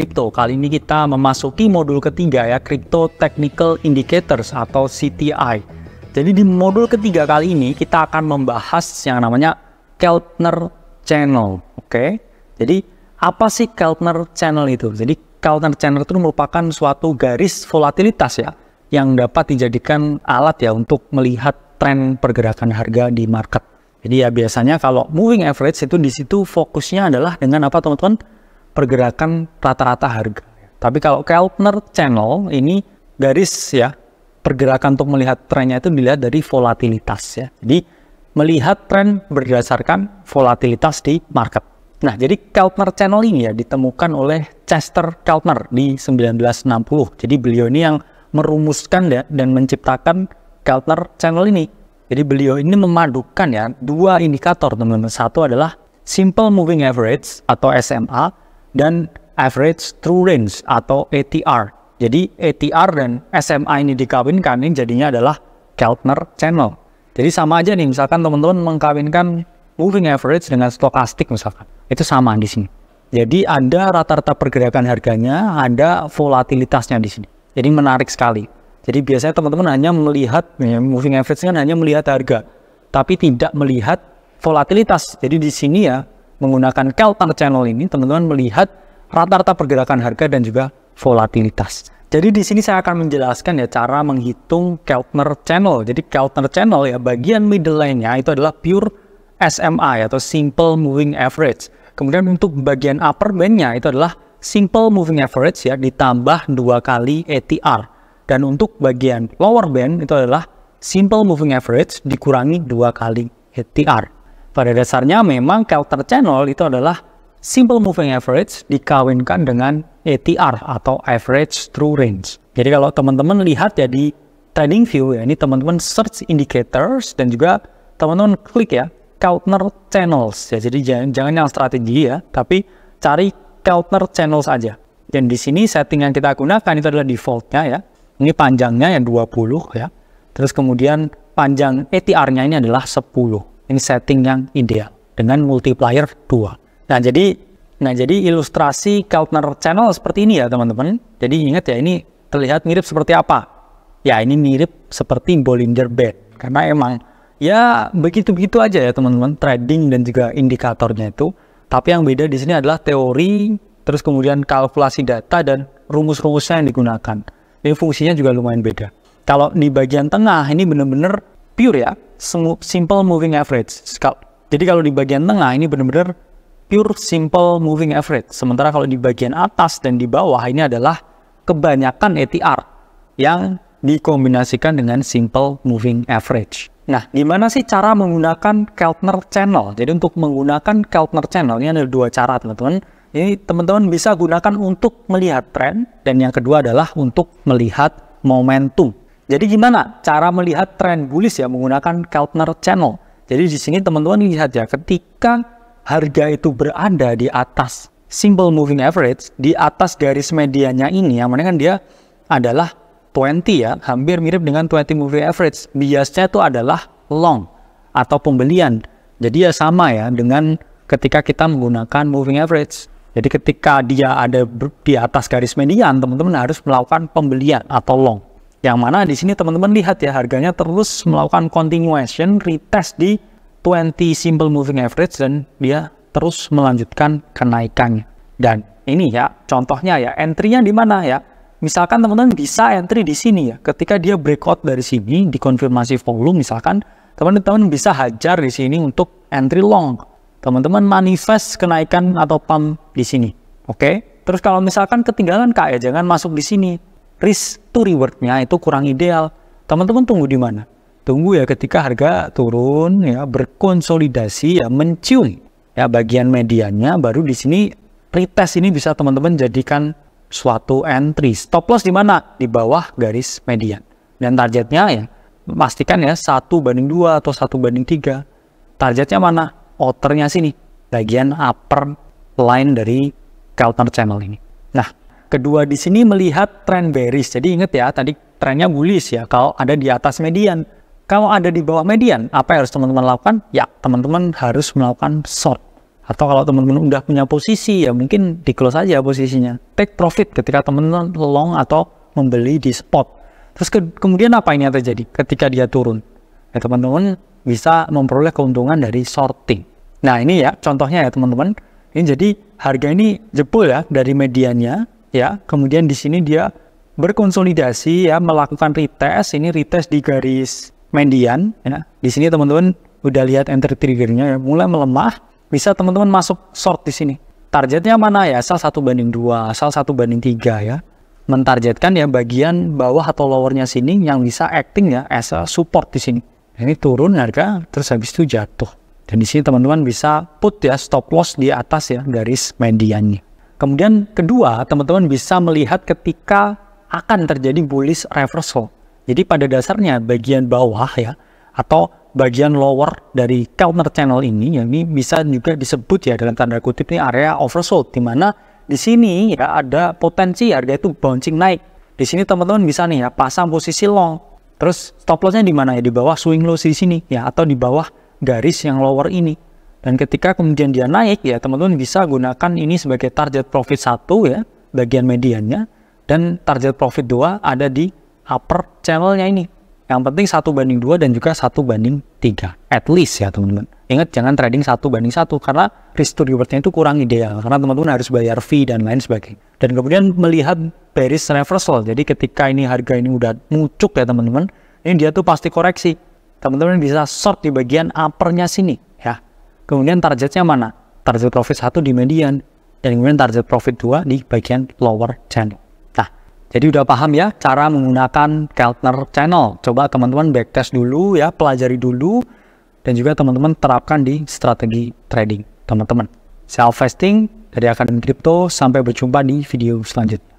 Kripto. Kali ini kita memasuki modul ketiga ya, Crypto Technical Indicators atau CTI. Jadi di modul ketiga kali ini kita akan membahas yang namanya Keltner Channel. Oke. Jadi apa sih Keltner Channel itu? Jadi Keltner Channel itu merupakan suatu garis volatilitas ya, yang dapat dijadikan alat ya untuk melihat tren pergerakan harga di market. Jadi ya biasanya kalau moving average itu di situ fokusnya adalah dengan apa teman-teman? Pergerakan rata-rata harga. Tapi kalau Keltner Channel ini garis ya, pergerakan untuk melihat trennya itu dilihat dari volatilitas ya. Jadi melihat tren berdasarkan volatilitas di market. Nah, jadi Keltner Channel ini ya ditemukan oleh Chester Keltner di 1960. Jadi beliau ini yang merumuskan ya dan menciptakan Keltner Channel ini. Jadi beliau ini memadukan ya dua indikator teman-teman. Satu adalah Simple Moving Average atau SMA dan Average True Range atau ATR. Jadi ATR dan SMA ini dikawinkan, ini jadinya adalah Keltner Channel. Jadi sama aja nih, misalkan teman-teman mengkawinkan moving average dengan stokastik misalkan. Itu sama di sini. Jadi ada rata-rata pergerakan harganya, ada volatilitasnya di sini. Jadi menarik sekali. Jadi biasanya teman-teman hanya melihat ya, moving average kan hanya melihat harga, tapi tidak melihat volatilitas. Jadi di sini ya menggunakan Keltner Channel ini teman-teman melihat rata-rata pergerakan harga dan juga volatilitas. Jadi di sini saya akan menjelaskan ya cara menghitung Keltner Channel. Jadi Keltner Channel ya bagian middle line-nya itu adalah pure SMI atau Simple Moving Average. Kemudian untuk bagian upper band-nya itu adalah Simple Moving Average ya ditambah 2 kali ATR. Dan untuk bagian lower band itu adalah Simple Moving Average dikurangi 2 kali ATR. Pada dasarnya memang Keltner Channel itu adalah Simple Moving Average dikawinkan dengan ATR atau Average True Range. Jadi kalau teman-teman lihat ya di TradingView ya, ini teman-teman search indicators dan juga teman-teman klik ya Keltner Channels ya. Jadi jangan yang strategi ya, tapi cari Keltner Channels aja. Dan di sini setting yang kita gunakan itu adalah defaultnya ya. Ini panjangnya yang 20 ya. Terus kemudian panjang ATR-nya ini adalah 10. Ini setting yang ideal dengan multiplier 2. Nah, jadi ilustrasi Keltner Channel seperti ini ya, teman-teman. Jadi ingat ya, ini terlihat mirip seperti apa? Ya, ini mirip seperti Bollinger Band. Karena emang ya begitu-begitu aja ya, teman-teman, trading dan juga indikatornya itu. Tapi yang beda di sini adalah teori, terus kemudian kalkulasi data dan rumus-rumusnya yang digunakan. Ini fungsinya juga lumayan beda. Kalau di bagian tengah ini benar-benar pure ya, simple moving average. Jadi kalau di bagian tengah ini benar-benar pure simple moving average. Sementara kalau di bagian atas dan di bawah ini adalah kebanyakan ATR yang dikombinasikan dengan simple moving average. Nah, gimana sih cara menggunakan Keltner Channel? Jadi untuk menggunakan Keltner Channel ini ada 2 cara, teman-teman. Ini teman-teman bisa gunakan untuk melihat tren, dan yang kedua adalah untuk melihat momentum. Jadi gimana cara melihat tren bullish ya menggunakan Keltner Channel? Jadi di sini teman-teman lihat ya, ketika harga itu berada di atas simple moving average, di atas garis medianya ini, yang mana kan dia adalah 20 ya, hampir mirip dengan 20 moving average. Biasnya itu adalah long atau pembelian. Jadi ya sama ya dengan ketika kita menggunakan moving average. Jadi ketika dia ada di atas garis median, teman-teman harus melakukan pembelian atau long. Yang mana di sini teman-teman lihat ya, harganya terus melakukan continuation retest di 20 simple moving average dan dia terus melanjutkan kenaikannya. Dan ini ya contohnya ya, entry-nya di mana ya? Misalkan teman-teman bisa entry di sini ya. Ketika dia breakout dari sini dikonfirmasi volume misalkan, teman-teman bisa hajar di sini untuk entry long. Teman-teman manifest kenaikan atau pump di sini. Oke? Terus kalau misalkan ketinggalan Kak ya, jangan masuk di sini. Risk to reward-nya itu kurang ideal. Teman-teman tunggu di mana? Tunggu ya ketika harga turun ya, berkonsolidasi ya, mencium ya bagian mediannya, baru di sini retest ini bisa teman-teman jadikan suatu entry. Stop loss di mana? Di bawah garis median. Dan targetnya ya pastikan ya 1/2 atau 1/3. Targetnya mana? Outernya sini, bagian upper line dari Keltner Channel ini. Nah, kedua di sini melihat tren bearish. Jadi ingat ya, tadi trennya bullish ya kalau ada di atas median. Kalau ada di bawah median, apa yang harus teman-teman lakukan? Ya, teman-teman harus melakukan short. Atau kalau teman-teman udah punya posisi, ya mungkin di close aja posisinya. Take profit ketika teman-teman long atau membeli di spot. Terus kemudian apa ini yang terjadi ketika dia turun? Ya teman-teman bisa memperoleh keuntungan dari shorting. Nah ini ya contohnya ya teman-teman. Ini jadi harga ini jebol ya dari mediannya ya. Kemudian di sini dia berkonsolidasi ya, melakukan retest. Ini retest di garis median ya. Di sini teman-teman udah lihat entry triggernya ya, mulai melemah. Bisa teman-teman masuk short di sini. Targetnya mana ya? Asal 1/2, asal 1/3 ya. Mentargetkan ya bagian bawah atau lowernya sini yang bisa acting ya as a support di sini. Ini turun harga, terus habis itu jatuh. Dan di sini teman-teman bisa put ya stop loss di atas ya garis mediannya. Kemudian kedua, teman-teman bisa melihat ketika akan terjadi bullish reversal. Jadi pada dasarnya bagian bawah ya atau bagian lower dari Keltner channel ini, ya ini bisa juga disebut ya dalam tanda kutip ini area oversold, di mana di sini ya ada potensi harga itu bouncing naik. Di sini teman-teman bisa nih ya pasang posisi long. Terus stop lossnya di mana ya? Di bawah swing low di sini ya, atau di bawah garis yang lower ini. Dan ketika kemudian dia naik ya teman-teman bisa gunakan ini sebagai target profit 1 ya, bagian mediannya, dan target profit 2 ada di upper channelnya ini. Yang penting 1/2 dan juga 1/3 at least ya teman-teman. Ingat jangan trading 1/1 karena risk to rewardnya itu kurang ideal karena teman-teman harus bayar fee dan lain sebagainya. Dan kemudian melihat bearish reversal. Jadi ketika ini harga ini udah mucuk ya teman-teman, ini dia tuh pasti koreksi. Teman-teman bisa short di bagian uppernya sini ya. Kemudian targetnya mana? Target profit 1 di median dan kemudian target profit 2 di bagian lower channel. Jadi udah paham ya cara menggunakan Keltner channel. Coba teman-teman backtest dulu ya, pelajari dulu. Dan juga teman-teman terapkan di strategi trading teman-teman. Self-vesting dari Akademi Kripto, sampai berjumpa di video selanjutnya.